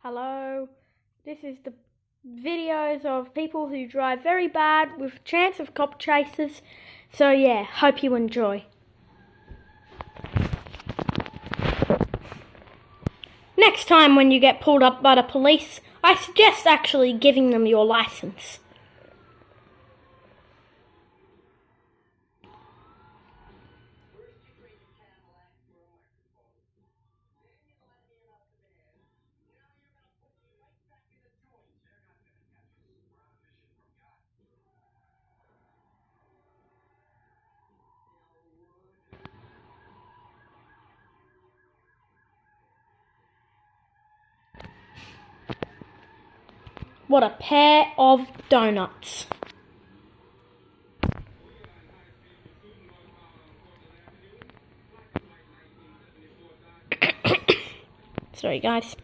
Hello, this is the videos of people who drive very bad with chance of cop chases. So yeah, hope you enjoy. Next time when you get pulled up by the police, I suggest actually giving them your license. What a pair of donuts. Sorry guys.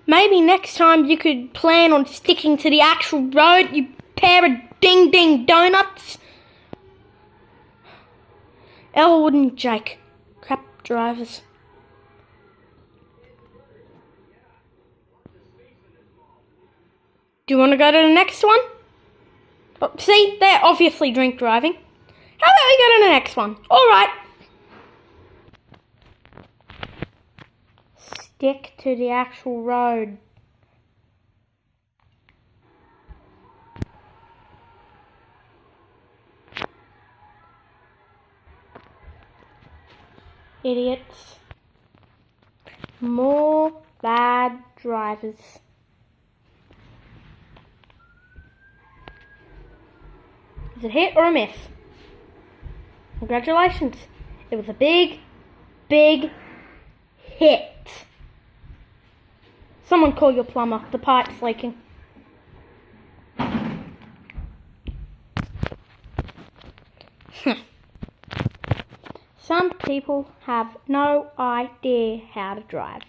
Maybe next time you could plan on sticking to the actual road, you pair of ding-ding donuts. Elwood and Jake, crap drivers. Do you want to go to the next one? Oh, see, they're obviously drink driving. How about we go to the next one? Alright. Stick to the actual road. Idiots. More bad drivers. Is it a hit or a miss? Congratulations. It was a big, big hit. Someone call your plumber. The pipe's leaking. Some people have no idea how to drive.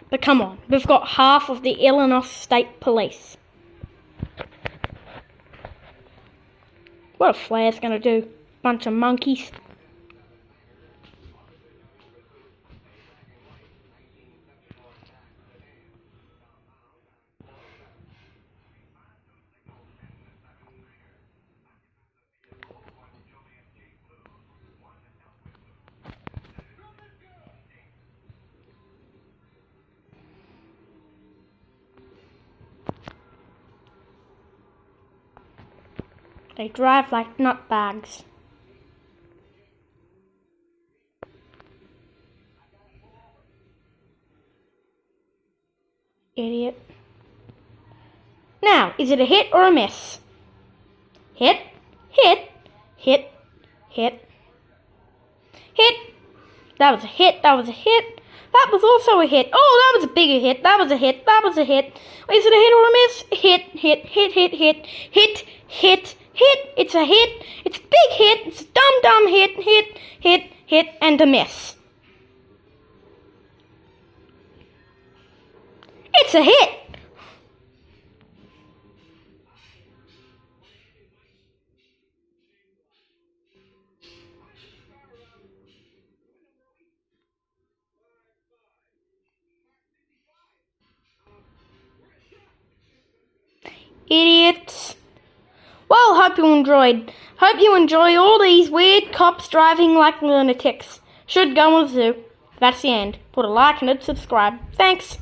But come on, we've got half of the Illinois State Police. What a flare's gonna do? Bunch of monkeys. They drive like nutbags. Idiot. Now, is it a hit or a miss? Hit, hit, hit, hit, hit. That was a hit, that was a hit. That was also a hit. Oh, that was a bigger hit. That was a hit, that was a hit. Is it a hit or a miss? Hit, hit, hit, hit, hit, hit, hit, hit. It's a hit. It's a big hit. It's a dumb hit, hit, hit, hit, and a miss. It's a hit. Idiots. Well, hope you enjoyed. Hope you enjoy all these weird cops driving like lunatics. Should go on the zoo. That's the end. Put a like and a subscribe. Thanks.